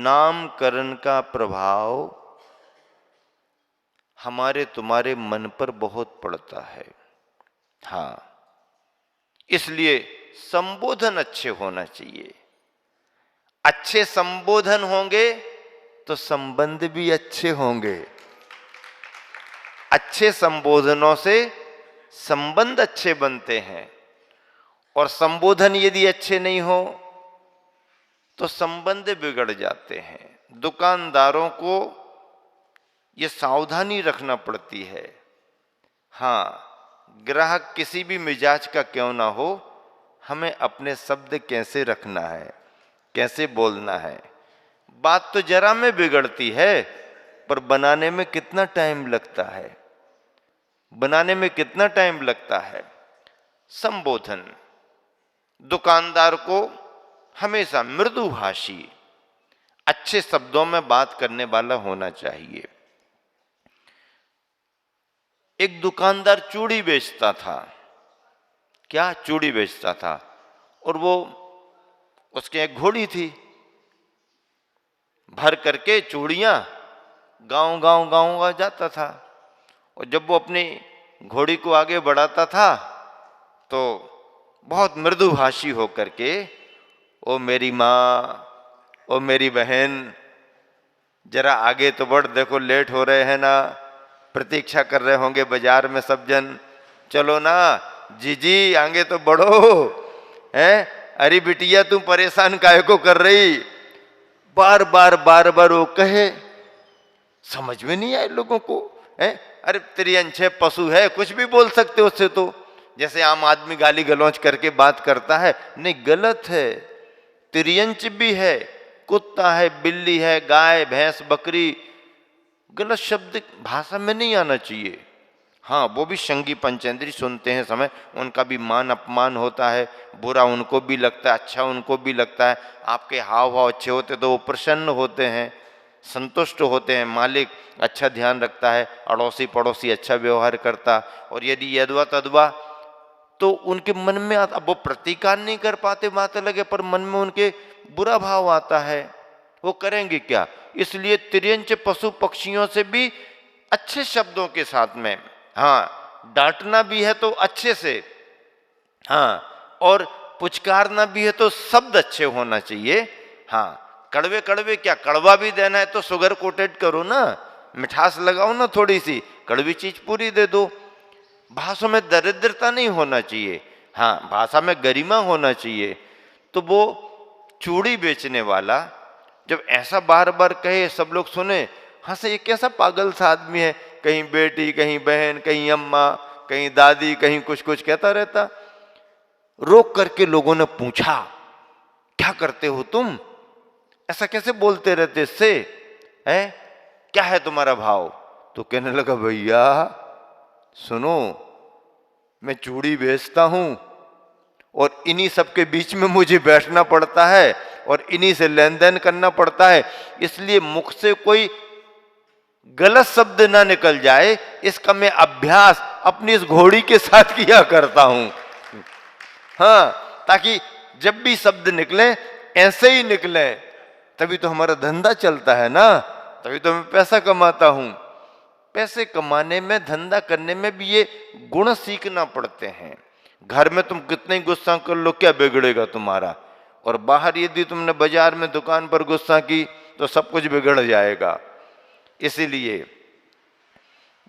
नामकरण का प्रभाव हमारे तुम्हारे मन पर बहुत पड़ता है। हाँ, इसलिए संबोधन अच्छे होना चाहिए। अच्छे संबोधन होंगे तो संबंध भी अच्छे होंगे। अच्छे संबोधनों से संबंध अच्छे बनते हैं, और संबोधन यदि अच्छे नहीं हो तो संबंध बिगड़ जाते हैं। दुकानदारों को यह सावधानी रखना पड़ती है। हाँ, ग्राहक किसी भी मिजाज का क्यों ना हो, हमें अपने शब्द कैसे रखना है, कैसे बोलना है। बात तो जरा में बिगड़ती है, पर बनाने में कितना टाइम लगता है, बनाने में कितना टाइम लगता है। संबोधन, दुकानदार को हमेशा मृदुभाषी, अच्छे शब्दों में बात करने वाला होना चाहिए। एक दुकानदार चूड़ी बेचता था। क्या? चूड़ी बेचता था। और वो उसके एक घोड़ी थी, भर करके चूड़ियां गांव गांव जाता था। और जब वो अपनी घोड़ी को आगे बढ़ाता था तो बहुत मृदुभाषी होकर के, ओ मेरी माँ, ओ मेरी बहन, जरा आगे तो बढ़, देखो लेट हो रहे हैं ना, प्रतीक्षा कर रहे होंगे बाजार में सब जन, चलो ना जीजी आगे तो बढ़ो, हैं? अरे बिटिया तू परेशान काहे को कर रही? बार बार वो कहे, समझ में नहीं आए लोगों को। हैं? अरे त्रियंच है, पशु है, कुछ भी बोल सकते हो उससे तो। जैसे आम आदमी गाली गलौज करके बात करता है, नहीं, गलत है। त्रियंच भी है, कुत्ता है, बिल्ली है, गाय भैंस बकरी, गलत शब्द भाषा में नहीं आना चाहिए। हाँ, वो भी संगी पंचेंद्री सुनते हैं समय, उनका भी मान अपमान होता है, बुरा उनको भी लगता है, अच्छा उनको भी लगता है। आपके हाव भाव अच्छे होते तो वो प्रसन्न होते हैं, संतुष्ट होते हैं, मालिक अच्छा ध्यान रखता है, अड़ोसी पड़ोसी अच्छा व्यवहार करता। और यदि यदवा तदवा तो उनके मन में आता, अब वो प्रतिकार नहीं कर पाते बातें लगे, पर मन में उनके बुरा भाव आता है, वो करेंगे क्या? इसलिए त्रियंच पशु पक्षियों से भी अच्छे शब्दों के साथ में, हाँ, डांटना भी है तो अच्छे से, हाँ, और पुचकारना भी है तो शब्द अच्छे होना चाहिए। हाँ, कड़वे कड़वे क्या, कड़वा भी देना है तो शुगर कोटेड करो ना, मिठास लगाओ ना थोड़ी सी, कड़वी चीज पूरी दे दो। भाषा में दरिद्रता नहीं होना चाहिए, हाँ, भाषा में गरिमा होना चाहिए। तो वो चूड़ी बेचने वाला जब ऐसा बार बार कहे, सब लोग सुने, हाँ से ये कैसा पागल सा आदमी है, कहीं बेटी, कहीं बहन, कहीं अम्मा, कहीं दादी, कहीं कुछ कुछ कहता रहता। रोक करके लोगों ने पूछा, क्या करते हो तुम, ऐसा कैसे बोलते रहते इससे, है क्या है तुम्हारा भाव? तो कहने लगा, भैया सुनो, मैं चूड़ी बेचता हूं और इन्हीं सबके बीच में मुझे बैठना पड़ता है और इन्हीं से लेन देन करना पड़ता है, इसलिए मुख से कोई गलत शब्द ना निकल जाए, इसका मैं अभ्यास अपनी इस घोड़ी के साथ किया करता हूं। हाँ, ताकि जब भी शब्द निकले ऐसे ही निकले, तभी तो हमारा धंधा चलता है ना, तभी तो मैं पैसा कमाता हूं। पैसे कमाने में, धंधा करने में भी ये गुण सीखना पड़ते हैं। घर में तुम कितने गुस्सा कर लो, क्या बिगड़ेगा तुम्हारा, और बाहर यदि तुमने बाजार में दुकान पर गुस्सा की तो सब कुछ बिगड़ जाएगा। इसीलिए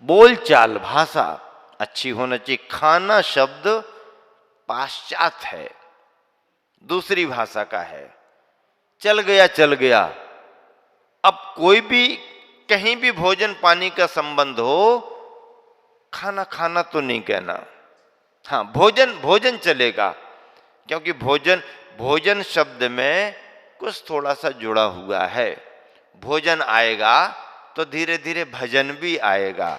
बोलचाल, भाषा अच्छी होना चाहिए। खाना शब्द पाश्चात है, दूसरी भाषा का है, चल गया चल गया। अब कोई भी कहीं भी भोजन पानी का संबंध हो, खाना खाना तो नहीं कहना। हाँ, भोजन भोजन चलेगा, क्योंकि भोजन भोजन शब्द में कुछ थोड़ा सा जुड़ा हुआ है। भोजन आएगा तो धीरे धीरे भजन भी आएगा।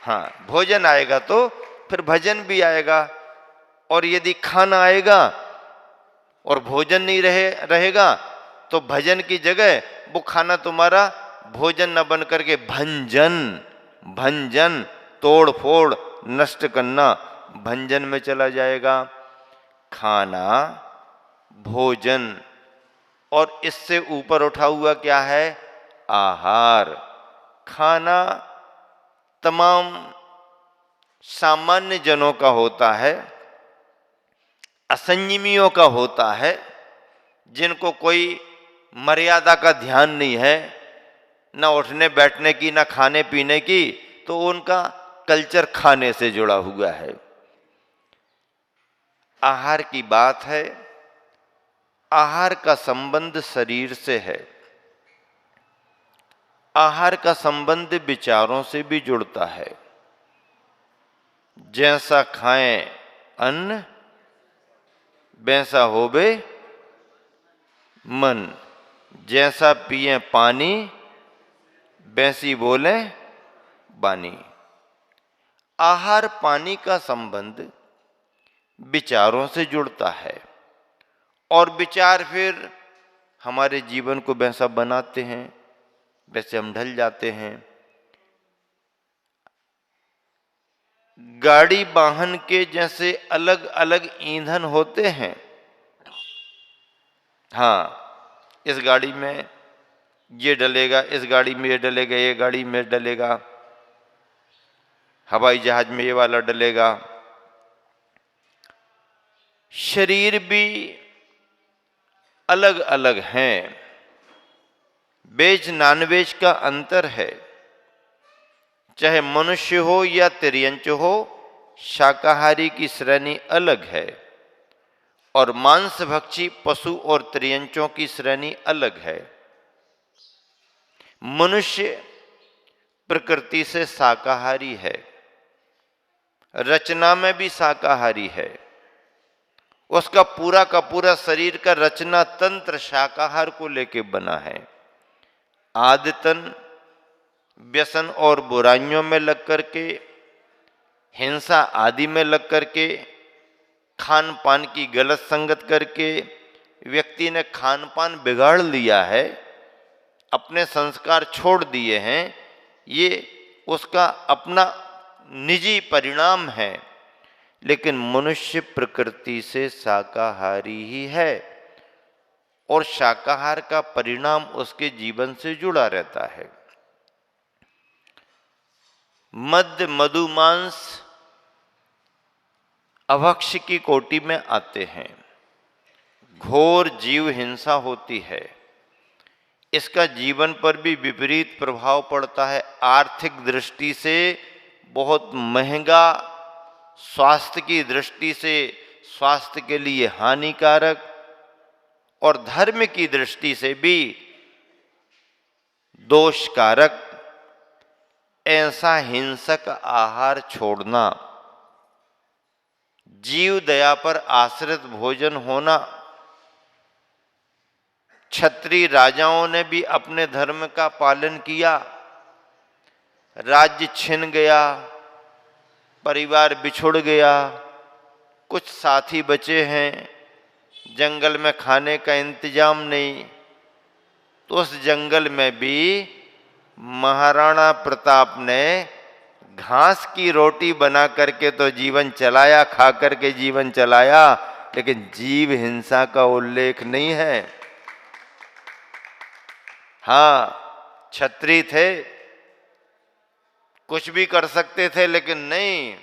हाँ, भोजन आएगा तो फिर भजन भी आएगा। और यदि खाना आएगा और भोजन नहीं रहेगा तो भजन की जगह वो खाना तुम्हारा भोजन न बन करके भंजन, भंजन, तोड़ फोड़, नष्ट करना, भंजन में चला जाएगा। खाना, भोजन और इससे ऊपर उठा हुआ क्या है? आहार। खाना तमाम सामान्य जनों का होता है, असंयमियों का होता है, जिनको कोई मर्यादा का ध्यान नहीं है, न उठने बैठने की, न खाने पीने की, तो उनका कल्चर खाने से जुड़ा हुआ है। आहार की बात है। आहार का संबंध शरीर से है। आहार का संबंध विचारों से भी जुड़ता है। जैसा खाएं अन्न वैसा होवे मन, जैसा पिए पानी वैसी बोले बानी। आहार पानी का संबंध विचारों से जुड़ता है और विचार फिर हमारे जीवन को वैसा बनाते हैं, वैसे हम ढल जाते हैं। गाड़ी वाहन के जैसे अलग अलग ईंधन होते हैं। हाँ, इस गाड़ी में ये डलेगा, इस गाड़ी में ये डलेगा, ये गाड़ी में डलेगा, हवाई जहाज में ये वाला डलेगा। शरीर भी अलग अलग हैं। वेज नॉनवेज का अंतर है। चाहे मनुष्य हो या तिर्यंच हो, शाकाहारी की श्रेणी अलग है और मांसभक्षी पशु और त्रियंचों की श्रेणी अलग है। मनुष्य प्रकृति से शाकाहारी है, रचना में भी शाकाहारी है। उसका पूरा का पूरा शरीर का रचना तंत्र शाकाहार को लेके बना है। आदतन व्यसन और बुराइयों में लग करके, हिंसा आदि में लग करके, खान पान की गलत संगत करके व्यक्ति ने खान पान बिगाड़ लिया है, अपने संस्कार छोड़ दिए हैं। ये उसका अपना निजी परिणाम है। लेकिन मनुष्य प्रकृति से शाकाहारी ही है और शाकाहार का परिणाम उसके जीवन से जुड़ा रहता है। मद्य मधु मांस अभक्ष्य की कोटि में आते हैं। घोर जीव हिंसा होती है। इसका जीवन पर भी विपरीत प्रभाव पड़ता है। आर्थिक दृष्टि से बहुत महंगा, स्वास्थ्य की दृष्टि से स्वास्थ्य के लिए हानिकारक और धर्म की दृष्टि से भी दोषकारक ऐसा हिंसक आहार छोड़ना, जीव दया पर आश्रित भोजन होना। क्षत्रिय राजाओं ने भी अपने धर्म का पालन किया। राज्य छिन गया, परिवार बिछुड़ गया, कुछ साथी बचे हैं, जंगल में खाने का इंतजाम नहीं, तो उस जंगल में भी महाराणा प्रताप ने घास की रोटी बना करके तो जीवन चलाया, खा करके जीवन चलाया, लेकिन जीव हिंसा का उल्लेख नहीं है। हाँ, क्षत्रिय थे, कुछ भी कर सकते थे, लेकिन नहीं,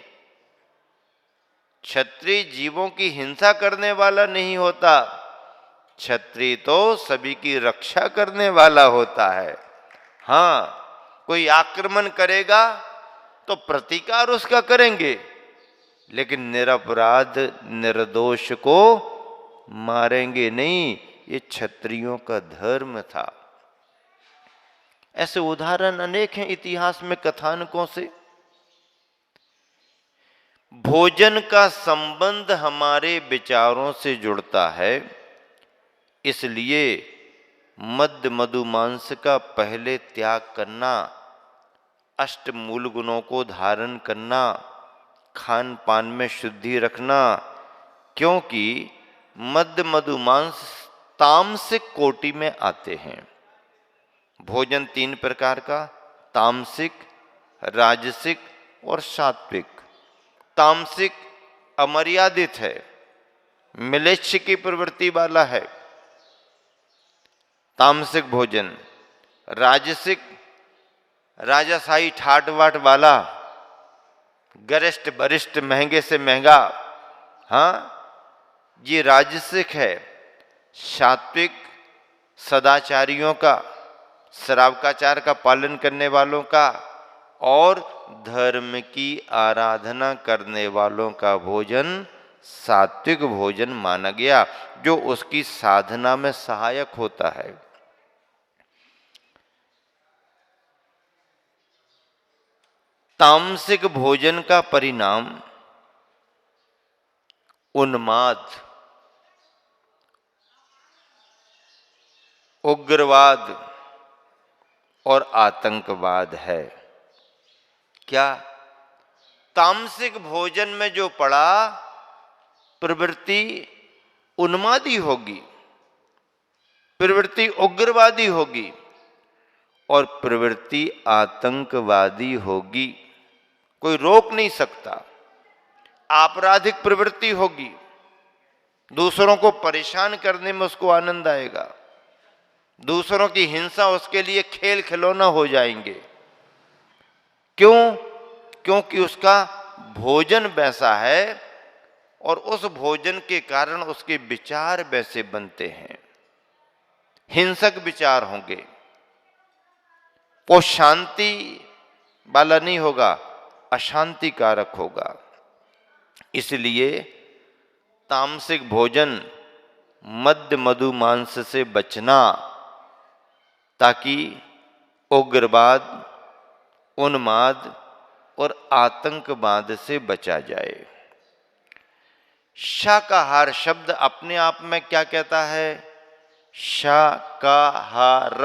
क्षत्रिय जीवों की हिंसा करने वाला नहीं होता। क्षत्रिय तो सभी की रक्षा करने वाला होता है। हाँ, कोई आक्रमण करेगा तो प्रतिकार उसका करेंगे, लेकिन निरपराध निर्दोष को मारेंगे नहीं। ये क्षत्रियों का धर्म था। ऐसे उदाहरण अनेक हैं इतिहास में कथानकों से। भोजन का संबंध हमारे विचारों से जुड़ता है, इसलिए मद्य मधु मांस का पहले त्याग करना, अष्ट मूल गुणों को धारण करना, खान पान में शुद्धि रखना, क्योंकि मद्य मधु मांस तामसिक कोटि में आते हैं। भोजन 3 प्रकार का, तामसिक, राजसिक और सात्विक। तामसिक अमर्यादित है, मिलेच्छ की प्रवृत्ति वाला है। तामसिक भोजन, राजसिक राजाशाही ठाट बाट वाला, गरिष्ठ वरिष्ठ महंगे से महंगा, हाँ ये राजसिक है। सात्विक सदाचारियों का, श्रावकाचार का पालन करने वालों का और धर्म की आराधना करने वालों का भोजन सात्विक भोजन माना गया, जो उसकी साधना में सहायक होता है। तामसिक भोजन का परिणाम उन्माद, उग्रवाद और आतंकवाद है। क्या? तामसिक भोजन में जो पड़ा प्रवृत्ति उन्मादी होगी, प्रवृत्ति उग्रवादी होगी और प्रवृत्ति आतंकवादी होगी। कोई रोक नहीं सकता। आपराधिक प्रवृत्ति होगी, दूसरों को परेशान करने में उसको आनंद आएगा, दूसरों की हिंसा उसके लिए खेल खिलौना हो जाएंगे। क्यों? क्योंकि उसका भोजन वैसा है और उस भोजन के कारण उसके विचार वैसे बनते हैं, हिंसक विचार होंगे। वो शांति वाला नहीं होगा, अशांति कारक होगा। इसलिए तामसिक भोजन मद्य मधु मांस से बचना, ताकि उग्रवाद, उन्माद और आतंकवाद से बचा जाए। शाकाहार शब्द अपने आप में क्या कहता है? शाकाहार,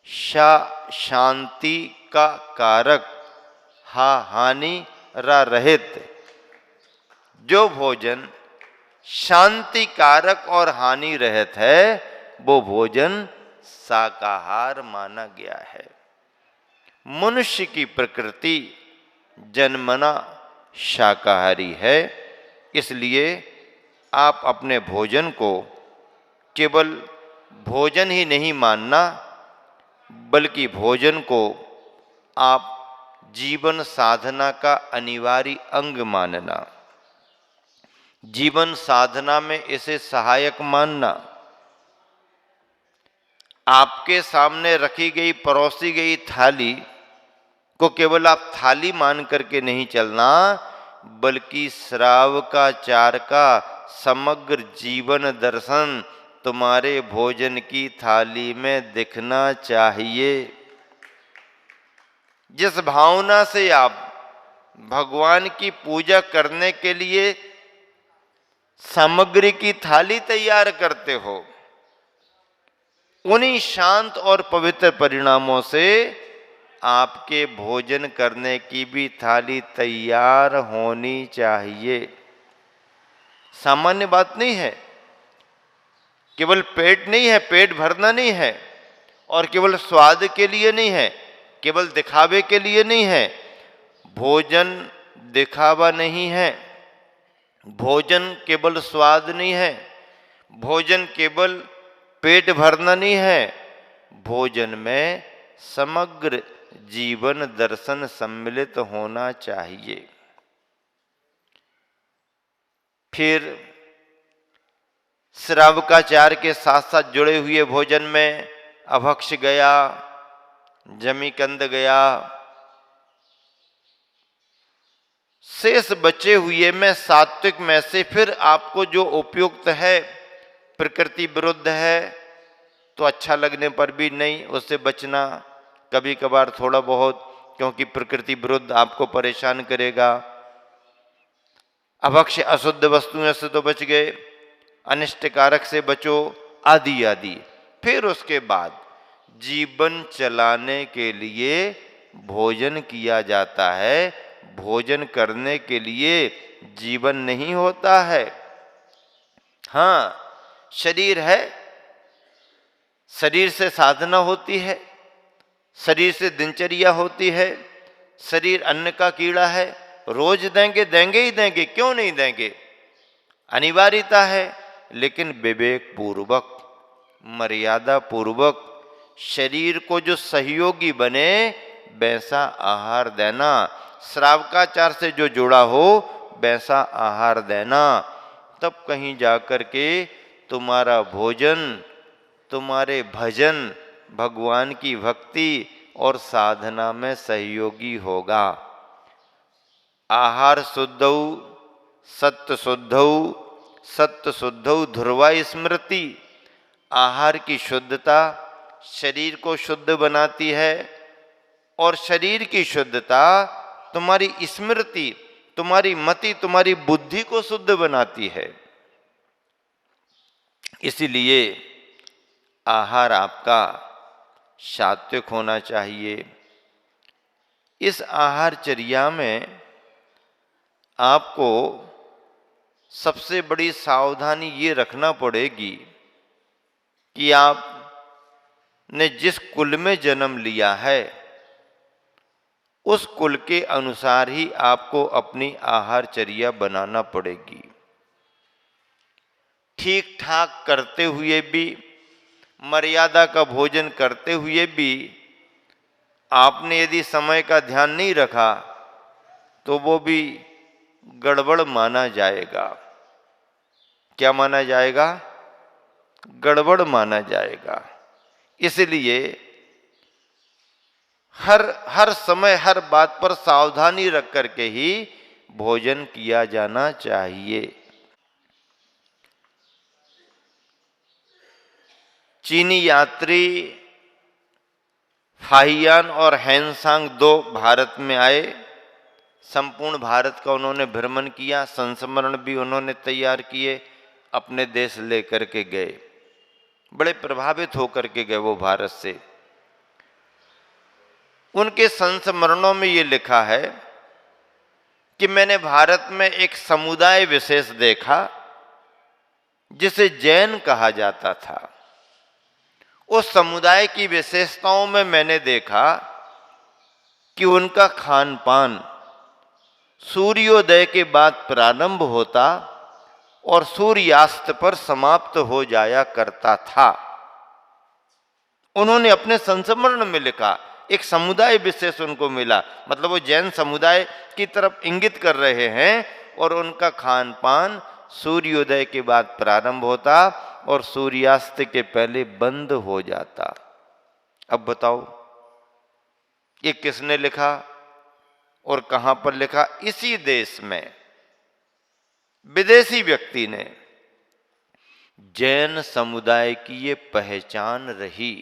शा शांति का कारक, हा हानि, रा रहित। जो भोजन शांति कारक और हानि रहित है वो भोजन शाकाहार माना गया है। मनुष्य की प्रकृति जन्मना शाकाहारी है। इसलिए आप अपने भोजन को केवल भोजन ही नहीं मानना, बल्कि भोजन को आप जीवन साधना का अनिवार्य अंग मानना, जीवन साधना में इसे सहायक मानना। आपके सामने रखी गई, परोसी गई थाली को केवल आप थाली मान करके नहीं चलना, बल्कि श्रावकाचार का समग्र जीवन दर्शन तुम्हारे भोजन की थाली में दिखना चाहिए। जिस भावना से आप भगवान की पूजा करने के लिए सामग्री की थाली तैयार करते हो, उन्हीं शांत और पवित्र परिणामों से आपके भोजन करने की भी थाली तैयार होनी चाहिए। सामान्य बात नहीं है, केवल पेट नहीं है, पेट भरना नहीं है, और केवल स्वाद के लिए नहीं है, केवल दिखावे के लिए नहीं है। भोजन दिखावा नहीं है, भोजन केवल स्वाद नहीं है, भोजन केवल पेट भरना नहीं है। भोजन में समग्र जीवन दर्शन सम्मिलित होना चाहिए। फिर श्रावकाचार के साथ साथ जुड़े हुए भोजन में अभक्ष गया, जमीकंद गया, शेष बचे हुए में सात्विक में से फिर आपको जो उपयुक्त है, प्रकृति विरुद्ध है तो अच्छा लगने पर भी नहीं, उससे बचना। कभी कभार थोड़ा बहुत, क्योंकि प्रकृति विरुद्ध आपको परेशान करेगा। अभक्ष अशुद्ध वस्तुओं से तो बच गए, अनिष्ट कारक से बचो, आदि आदि। फिर उसके बाद जीवन चलाने के लिए भोजन किया जाता है। भोजन करने के लिए जीवन नहीं होता है। हाँ, शरीर है, शरीर से साधना होती है, शरीर से दिनचर्या होती है। शरीर अन्न का कीड़ा है, रोज देंगे, देंगे ही देंगे, क्यों नहीं देंगे, अनिवार्यता है। लेकिन विवेक पूर्वक, मर्यादा पूर्वक शरीर को जो सहयोगी बने वैसा आहार देना, श्रावकाचार से जो जुड़ा हो वैसा आहार देना। तब कहीं जाकर के तुम्हारा भोजन, तुम्हारे भजन, भगवान की भक्ति और साधना में सहयोगी होगा। आहार शुद्धौ सत्य शुद्धौ, सत्य शुद्धौ ध्रुवा स्मृति। आहार की शुद्धता शरीर को शुद्ध बनाती है और शरीर की शुद्धता तुम्हारी स्मृति, तुम्हारी मति, तुम्हारी बुद्धि को शुद्ध बनाती है। इसीलिए आहार आपका सात्विक होना चाहिए। इस आहारचर्या में आपको सबसे बड़ी सावधानी ये रखना पड़ेगी कि आपने जिस कुल में जन्म लिया है उस कुल के अनुसार ही आपको अपनी आहारचर्या बनाना पड़ेगी। ठीक ठाक करते हुए भी, मर्यादा का भोजन करते हुए भी आपने यदि समय का ध्यान नहीं रखा तो वो भी गड़बड़ माना जाएगा। क्या माना जाएगा? गड़बड़ माना जाएगा। इसलिए हर समय हर बात पर सावधानी रख करके ही भोजन किया जाना चाहिए। चीनी यात्री फाहियान और हैंसांग 2 भारत में आए। संपूर्ण भारत का उन्होंने भ्रमण किया, संस्मरण भी उन्होंने तैयार किए, अपने देश लेकर के गए। बड़े प्रभावित होकर के गए वो भारत से। उनके संस्मरणों में ये लिखा है कि मैंने भारत में एक समुदाय विशेष देखा जिसे जैन कहा जाता था। उस समुदाय की विशेषताओं में मैंने देखा कि उनका खान पान सूर्योदय के बाद प्रारंभ होता और सूर्यास्त पर समाप्त हो जाया करता था। उन्होंने अपने संस्मरण में लिखा, एक समुदाय विशेष उनको मिला, मतलब वो जैन समुदाय की तरफ इंगित कर रहे हैं। और उनका खान पान सूर्योदय के बाद प्रारंभ होता और सूर्यास्त के पहले बंद हो जाता। अब बताओ ये किसने लिखा और कहां पर लिखा? इसी देश में विदेशी व्यक्ति ने। जैन समुदाय की ये पहचान रही।